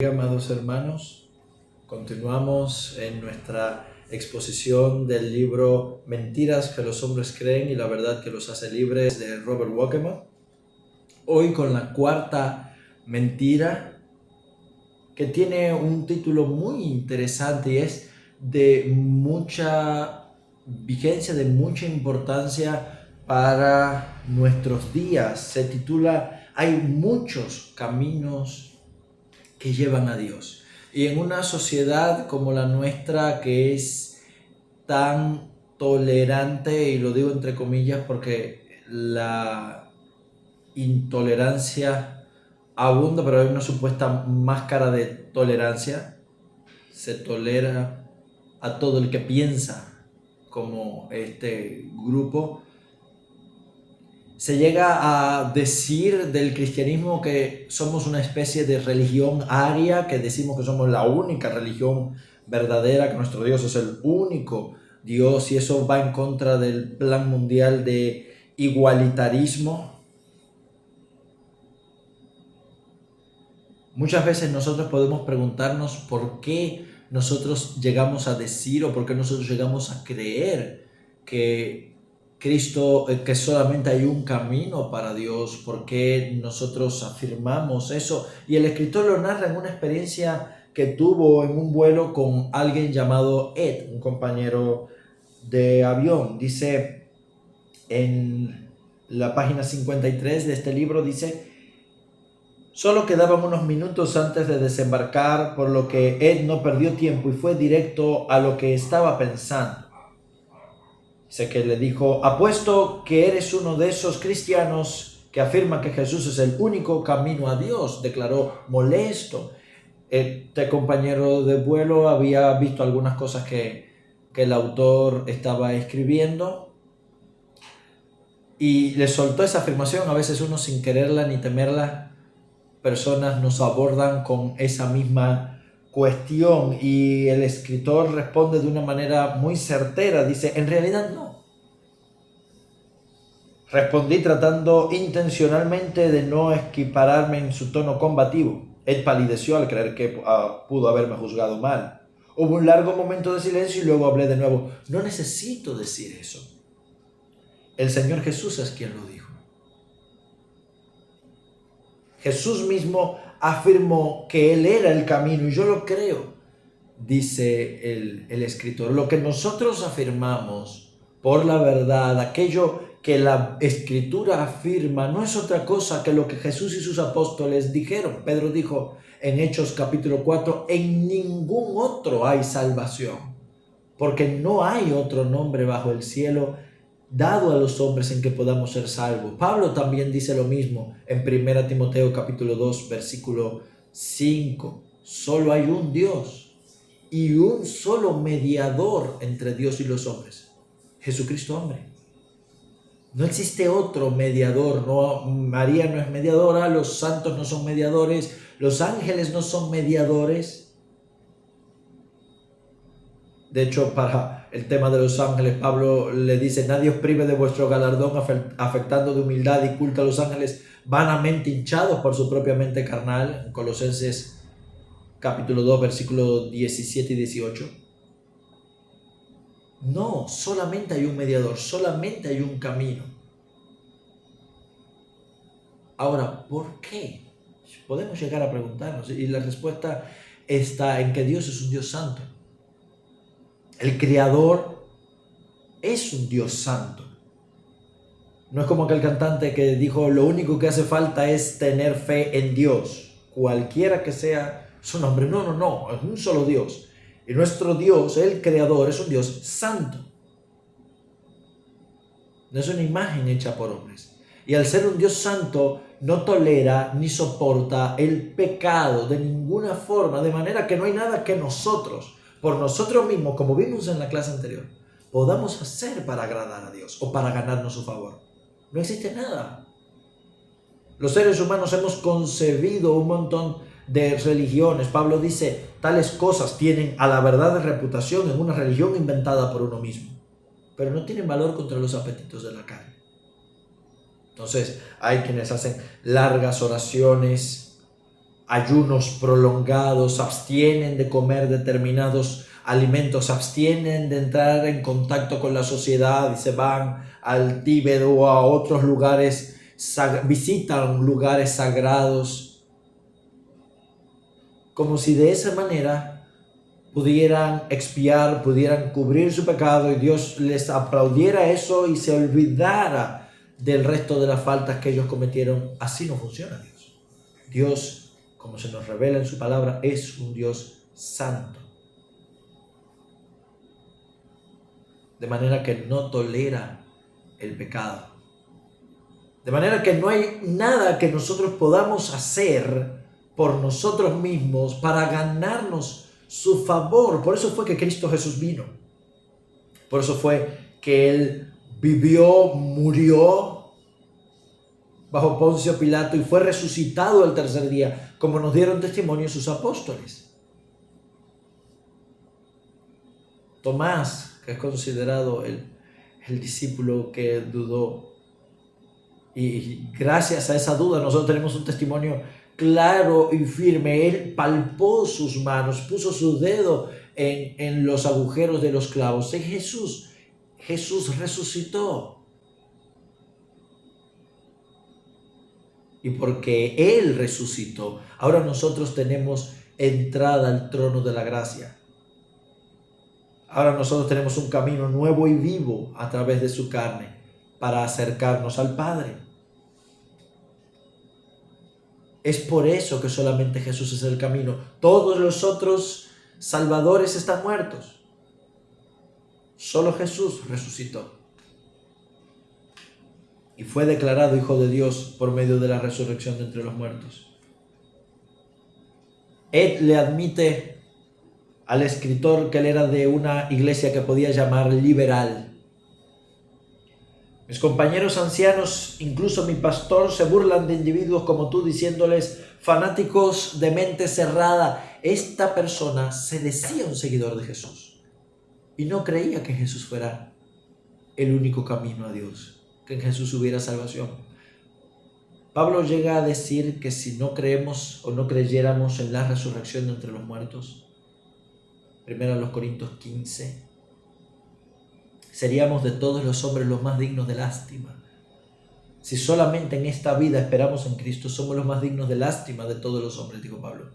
Amados hermanos, continuamos en nuestra exposición del libro Mentiras que los hombres creen y la verdad que los hace libres de Robert Wackerman. Hoy con la cuarta mentira, que tiene un título muy interesante y es de mucha vigencia, de mucha importancia para nuestros días. Se titula Hay muchos caminos que llevan a Dios. Y en una sociedad como la nuestra, que es tan tolerante, y lo digo entre comillas porque la intolerancia abunda, pero hay una supuesta máscara de tolerancia. Se tolera a todo el que piensa como este grupo. Se llega a decir del cristianismo que somos una especie de religión aria, que decimos que somos la única religión verdadera, que nuestro Dios es el único Dios, y eso va en contra del plan mundial de igualitarismo. Muchas veces nosotros podemos preguntarnos por qué nosotros llegamos a decir o por qué nosotros llegamos a creer que Cristo, que solamente hay un camino para Dios, por qué nosotros afirmamos eso. Y el escritor lo narra en una experiencia que tuvo en un vuelo con alguien llamado Ed, un compañero de avión. Dice en la página 53 de este libro, dice: solo quedaban unos minutos antes de desembarcar, por lo que Ed no perdió tiempo y fue directo a lo que estaba pensando. Dice que le dijo: apuesto que eres uno de esos cristianos que afirman que Jesús es el único camino a Dios, declaró molesto. Este compañero de vuelo había visto algunas cosas que el autor estaba escribiendo y le soltó esa afirmación. A veces uno, sin quererla ni temerla, personas nos abordan con esa misma cuestión y el escritor responde de una manera muy certera. Dice: en realidad no. Respondí tratando intencionalmente de no equipararme en su tono combativo. Él palideció al creer que pudo haberme juzgado mal. Hubo un largo momento de silencio y luego hablé de nuevo. No necesito decir eso. El Señor Jesús es quien lo dijo. Jesús mismo afirmó que Él era el camino y yo lo creo, dice el escritor. Lo que nosotros afirmamos por la verdad, aquello que la Escritura afirma, no es otra cosa que lo que Jesús y sus apóstoles dijeron. Pedro dijo en Hechos capítulo 4, en ningún otro hay salvación, porque no hay otro nombre bajo el cielo dado a los hombres en que podamos ser salvos. Pablo también dice lo mismo en 1 Timoteo capítulo 2, versículo 5. Solo hay un Dios y un solo mediador entre Dios y los hombres, Jesucristo hombre. No existe otro mediador. No, María no es mediadora, los santos no son mediadores, los ángeles no son mediadores. De hecho, para el tema de los ángeles, Pablo le dice: nadie os prive de vuestro galardón, afectando de humildad y culto a los ángeles, vanamente hinchados por su propia mente carnal, en Colosenses capítulo 2, versículos 17 y 18. No, solamente hay un mediador, solamente hay un camino. Ahora, ¿por qué? Podemos llegar a preguntarnos, y la respuesta está en que Dios es un Dios santo. El Creador es un Dios santo. No es como aquel cantante que dijo: lo único que hace falta es tener fe en Dios, cualquiera que sea su nombre. No, es un solo Dios. Y nuestro Dios, el Creador, es un Dios santo. No es una imagen hecha por hombres. Y al ser un Dios santo, no tolera ni soporta el pecado de ninguna forma, de manera que no hay nada que nosotros, por nosotros mismos, como vimos en la clase anterior, podamos hacer para agradar a Dios o para ganarnos su favor. No existe nada. Los seres humanos hemos concebido un montón de religiones. Pablo dice: tales cosas tienen a la verdad de reputación en una religión inventada por uno mismo, pero no tienen valor contra los apetitos de la carne. Entonces hay quienes hacen largas oraciones ayunos prolongados, se abstienen de comer determinados alimentos, se abstienen de entrar en contacto con la sociedad y se van al Tíbet o a otros lugares, visitan lugares sagrados, como si de esa manera pudieran expiar, pudieran cubrir su pecado y Dios les aplaudiera eso y se olvidara del resto de las faltas que ellos cometieron. Así no funciona Dios. Dios, como se nos revela en su palabra, es un Dios santo. De manera que no tolera el pecado. De manera que no hay nada que nosotros podamos hacer por nosotros mismos para ganarnos su favor. Por eso fue que Cristo Jesús vino. Por eso fue que Él vivió, murió bajo Poncio Pilato y fue resucitado al tercer día, como nos dieron testimonio sus apóstoles. Tomás, que es considerado el discípulo que dudó, y gracias a esa duda nosotros tenemos un testimonio claro y firme. Él palpó sus manos, puso su dedo en los agujeros de los clavos. En Jesús resucitó. Y porque Él resucitó, ahora nosotros tenemos entrada al trono de la gracia. Ahora nosotros tenemos un camino nuevo y vivo a través de su carne para acercarnos al Padre. Es por eso que solamente Jesús es el camino. Todos los otros salvadores están muertos. Solo Jesús resucitó. Y fue declarado Hijo de Dios por medio de la resurrección de entre los muertos. Ed le admite al escritor que él era de una iglesia que podía llamar liberal. Mis compañeros ancianos, incluso mi pastor, se burlan de individuos como tú, diciéndoles fanáticos de mente cerrada. Esta persona se decía un seguidor de Jesús y no creía que Jesús fuera el único camino a Dios, que en Jesús hubiera salvación. Pablo llega a decir que si no creemos o no creyéramos en la resurrección de entre los muertos, 1 Corintios 15, seríamos de todos los hombres los más dignos de lástima. Si solamente en esta vida esperamos en Cristo, somos los más dignos de lástima de todos los hombres, dijo Pablo.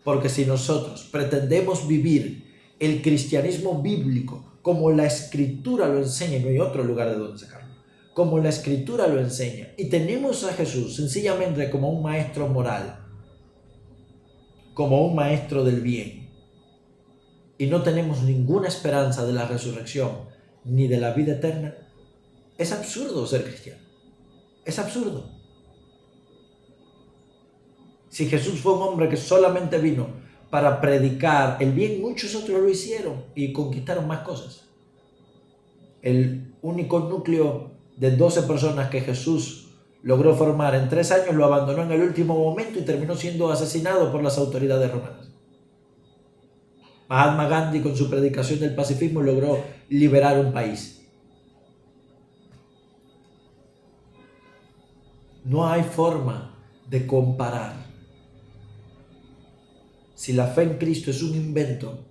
Porque si nosotros pretendemos vivir el cristianismo bíblico como la Escritura lo enseña, y no hay otro lugar de donde sacarlo, como la Escritura lo enseña, y tenemos a Jesús sencillamente como un maestro moral, como un maestro del bien, y no tenemos ninguna esperanza de la resurrección ni de la vida eterna, es absurdo ser cristiano. Es absurdo. Si Jesús fue un hombre que solamente vino para predicar el bien, muchos otros lo hicieron y conquistaron más cosas. El único núcleo de 12 personas que Jesús logró formar en 3 años lo abandonó en el último momento y terminó siendo asesinado por las autoridades romanas. Mahatma Gandhi, con su predicación del pacifismo, logró liberar un país. No hay forma de comparar. Si la fe en Cristo es un invento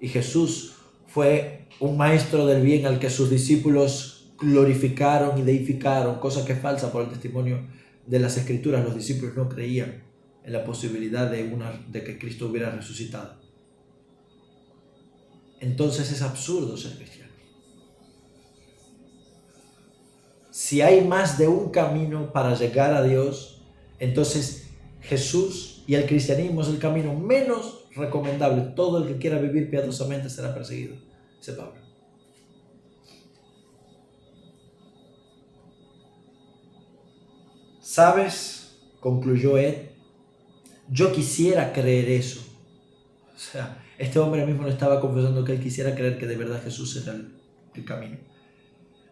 y Jesús fue un maestro del bien al que sus discípulos glorificaron y deificaron, cosa que es falsa por el testimonio de las Escrituras, los discípulos no creían en la posibilidad de que Cristo hubiera resucitado. Entonces es absurdo ser cristiano. Si hay más de un camino para llegar a Dios, entonces Jesús y el cristianismo es el camino menos recomendable. Todo el que quiera vivir piadosamente será perseguido, dice Pablo. ¿Sabes? Concluyó Ed. Yo quisiera creer eso. O sea, este hombre mismo le estaba confesando que él quisiera creer que de verdad Jesús era el camino.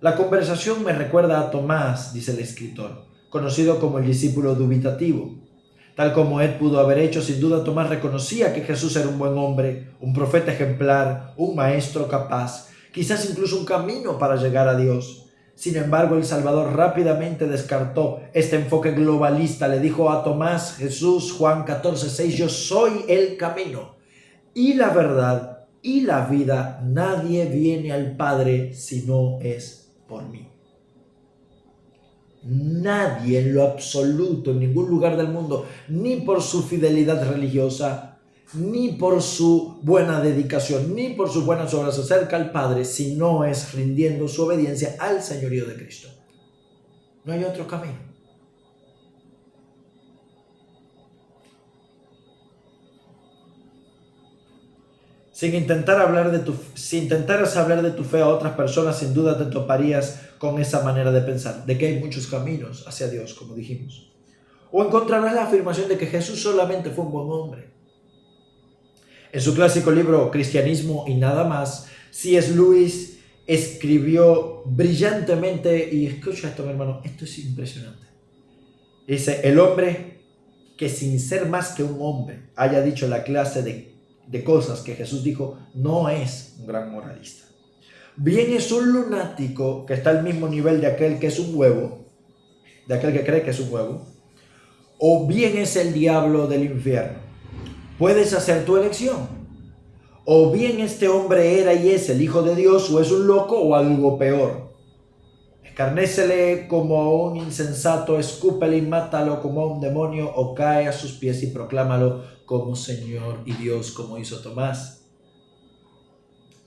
La conversación me recuerda a Tomás, dice el escritor, conocido como el discípulo dubitativo. Tal como Ed pudo haber hecho, sin duda Tomás reconocía que Jesús era un buen hombre, un profeta ejemplar, un maestro capaz, quizás incluso un camino para llegar a Dios. Sin embargo, el Salvador rápidamente descartó este enfoque globalista. Le dijo a Tomás, Jesús, Juan 14:6, yo soy el camino y la verdad y la vida. Nadie viene al Padre si no es por mí. Nadie en lo absoluto, en ningún lugar del mundo, ni por su fidelidad religiosa, ni por su buena dedicación, ni por sus buenas obras se acerca al Padre si no es rindiendo su obediencia al señorío de Cristo. No hay otro camino. Si intentaras hablar de tu fe a otras personas, sin duda te toparías con esa manera de pensar, de que hay muchos caminos hacia Dios, como dijimos. O encontrarás la afirmación de que Jesús solamente fue un buen hombre. En su clásico libro Cristianismo y nada más, C.S. Lewis escribió brillantemente, y escucha esto, mi hermano, esto es impresionante. Dice, el hombre que sin ser más que un hombre haya dicho la clase de cosas que Jesús dijo, no es un gran moralista. Bien es un lunático que está al mismo nivel de aquel que es un huevo, de aquel que cree que es un huevo, o bien es el diablo del infierno. Puedes hacer tu elección. O bien este hombre era y es el Hijo de Dios, o es un loco, o algo peor. Escarnécele como un insensato, escúpele y mátalo como un demonio, o cae a sus pies y proclámalo como Señor y Dios, como hizo Tomás.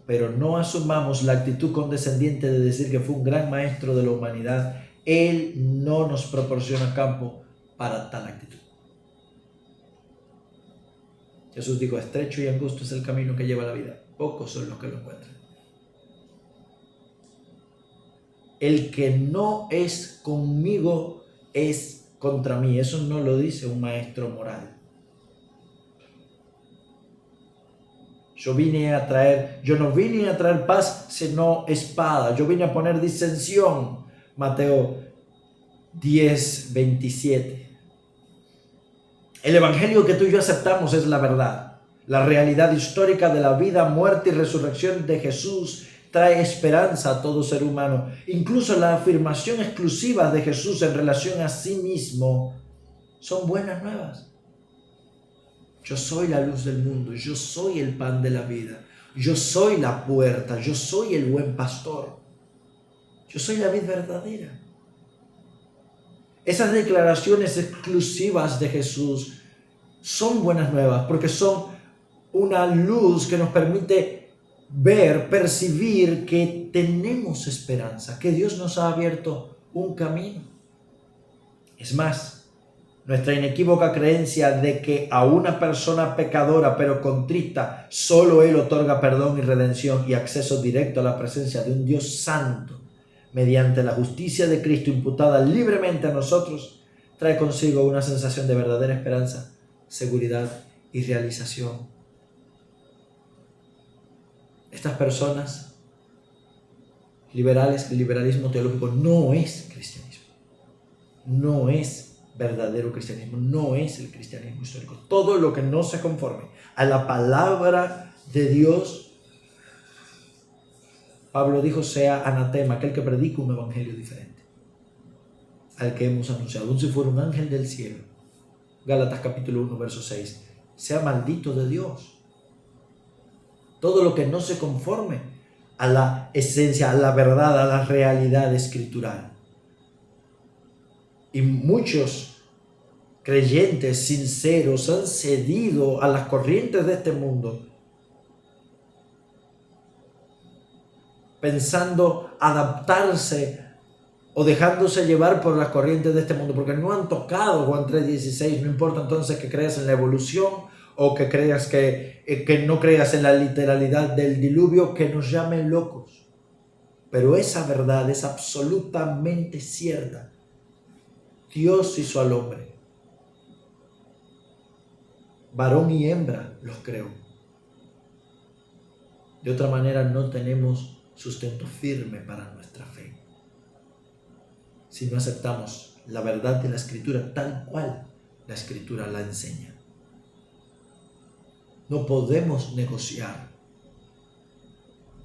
Pero no asumamos la actitud condescendiente de decir que fue un gran maestro de la humanidad. Él no nos proporciona campo para tal actitud. Jesús dijo, estrecho y angosto es el camino que lleva a la vida. Pocos son los que lo encuentran. El que no es conmigo es contra mí. Eso no lo dice un maestro moral. Yo no vine a traer paz, sino espada. Yo vine a poner disensión. Mateo 10:27. El evangelio que tú y yo aceptamos es la verdad. La realidad histórica de la vida, muerte y resurrección de Jesús trae esperanza a todo ser humano. Incluso la afirmación exclusiva de Jesús en relación a sí mismo son buenas nuevas. Yo soy la luz del mundo, yo soy el pan de la vida, yo soy la puerta, yo soy el buen pastor, yo soy la vid verdadera. Esas declaraciones exclusivas de Jesús son buenas nuevas porque son una luz que nos permite ver, percibir que tenemos esperanza, que Dios nos ha abierto un camino. Es más, nuestra inequívoca creencia de que a una persona pecadora pero contrita, solo Él otorga perdón y redención y acceso directo a la presencia de un Dios santo, mediante la justicia de Cristo imputada libremente a nosotros, trae consigo una sensación de verdadera esperanza, seguridad y realización. Estas personas liberales, el liberalismo teológico no es cristianismo, no es verdadero cristianismo, no es el cristianismo histórico. Todo lo que no se conforme a la palabra de Dios, Pablo dijo, sea anatema, aquel que predica un evangelio diferente al que hemos anunciado, aun si fuera un ángel del cielo. Gálatas capítulo 1, verso 6. Sea maldito de Dios. Todo lo que no se conforme a la esencia, a la verdad, a la realidad escritural. Y muchos creyentes sinceros han cedido a las corrientes de este mundo, pensando adaptarse o dejándose llevar por las corrientes de este mundo, porque no han tocado Juan 3:16. No importa entonces que creas en la evolución o que creas que no creas en la literalidad del diluvio, que nos llamen locos. Pero esa verdad es absolutamente cierta. Dios hizo al hombre. Varón y hembra los creó. De otra manera no tenemos sustento firme para nuestra fe. Si no aceptamos la verdad de la Escritura tal cual la Escritura la enseña. No podemos negociar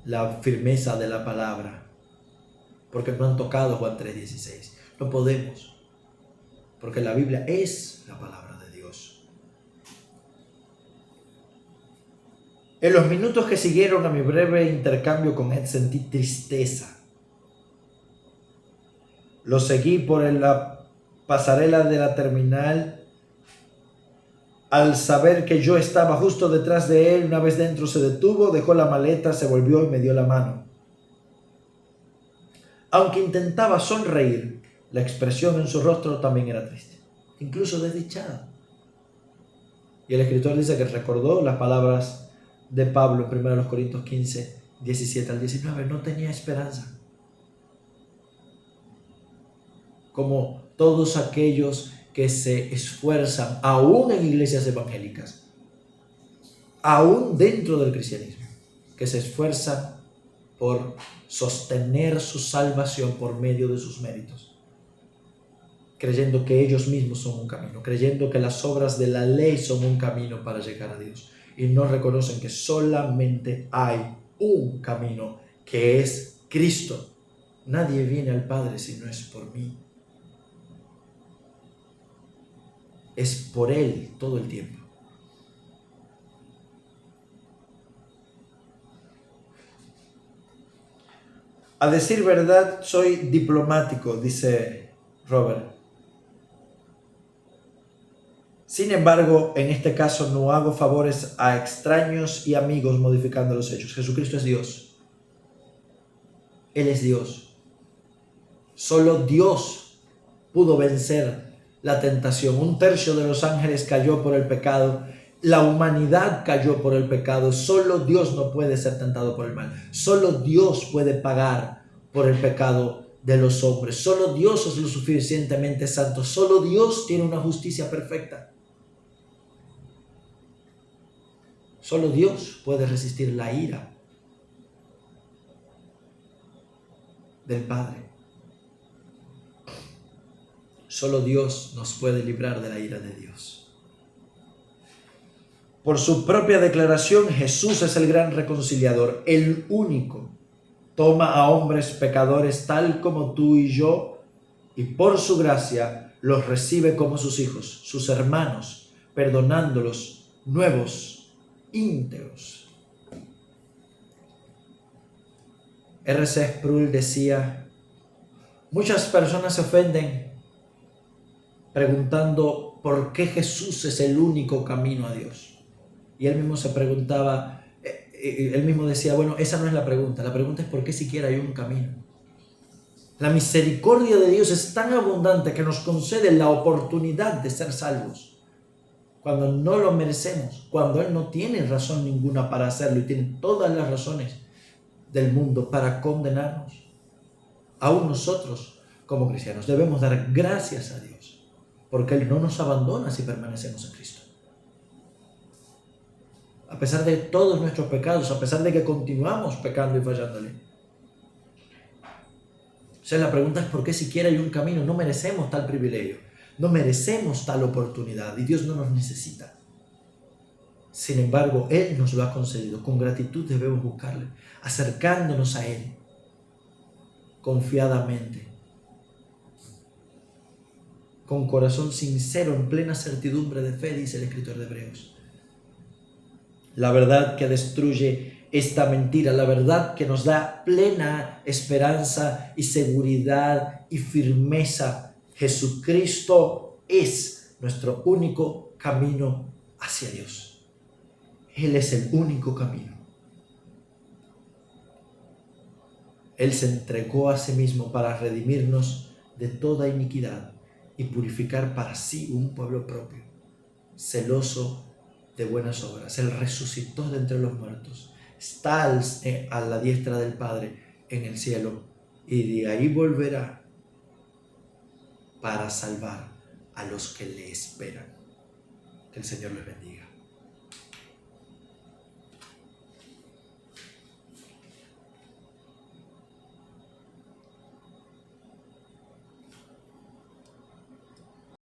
la firmeza de la palabra porque no han tocado Juan 3:16. No podemos, porque la Biblia es la palabra de Dios. En los minutos que siguieron a mi breve intercambio con Ed sentí tristeza. Lo seguí por la pasarela de la terminal. Al saber que yo estaba justo detrás de él, una vez dentro se detuvo, dejó la maleta, se volvió y me dio la mano. Aunque intentaba sonreír, la expresión en su rostro también era triste, incluso desdichada. Y el escritor dice que recordó las palabras de Pablo en 1 Corintios 15, 17 al 19. No tenía esperanza. Como todos aquellos que se esfuerzan, aún en iglesias evangélicas, aún dentro del cristianismo, que se esfuerzan por sostener su salvación por medio de sus méritos, creyendo que ellos mismos son un camino, creyendo que las obras de la ley son un camino para llegar a Dios, y no reconocen que solamente hay un camino, que es Cristo. Nadie viene al Padre si no es por mí. Es por Él todo el tiempo. A decir verdad, soy diplomático, dice Robert. Sin embargo, en este caso no hago favores a extraños y amigos modificando los hechos. Jesucristo es Dios. Él es Dios. Solo Dios pudo vencer la tentación. 1/3 de los ángeles cayó por el pecado. La humanidad cayó por el pecado. Solo Dios no puede ser tentado por el mal. Solo Dios puede pagar por el pecado de los hombres. Solo Dios es lo suficientemente santo. Solo Dios tiene una justicia perfecta. Solo Dios puede resistir la ira del Padre. Solo Dios nos puede librar de la ira de Dios. Por su propia declaración, Jesús es el gran reconciliador, el único. Toma a hombres pecadores tal como tú y yo, y por su gracia los recibe como sus hijos, sus hermanos, perdonándolos nuevos, íntegros. R.C. Sproul decía: muchas personas se ofenden preguntando por qué Jesús es el único camino a Dios. Y él mismo se preguntaba, él mismo decía, bueno, esa no es la pregunta es por qué siquiera hay un camino. La misericordia de Dios es tan abundante que nos concede la oportunidad de ser salvos cuando no lo merecemos, cuando Él no tiene razón ninguna para hacerlo y tiene todas las razones del mundo para condenarnos. Aún nosotros, como cristianos, debemos dar gracias a Dios porque Él no nos abandona si permanecemos en Cristo. A pesar de todos nuestros pecados, a pesar de que continuamos pecando y fallándole. O sea, la pregunta es por qué siquiera hay un camino. No merecemos tal privilegio, no merecemos tal oportunidad y Dios no nos necesita. Sin embargo, Él nos lo ha concedido. Con gratitud debemos buscarle, acercándonos a Él confiadamente, con corazón sincero, en plena certidumbre de fe, dice el escritor de Hebreos. La verdad que destruye esta mentira, la verdad que nos da plena esperanza y seguridad y firmeza. Jesucristo es nuestro único camino hacia Dios. Él es el único camino. Él se entregó a sí mismo para redimirnos de toda iniquidad y purificar para sí un pueblo propio, celoso de buenas obras. Él resucitó de entre los muertos, está a la diestra del Padre en el cielo y de ahí volverá para salvar a los que le esperan. Que el Señor les bendiga.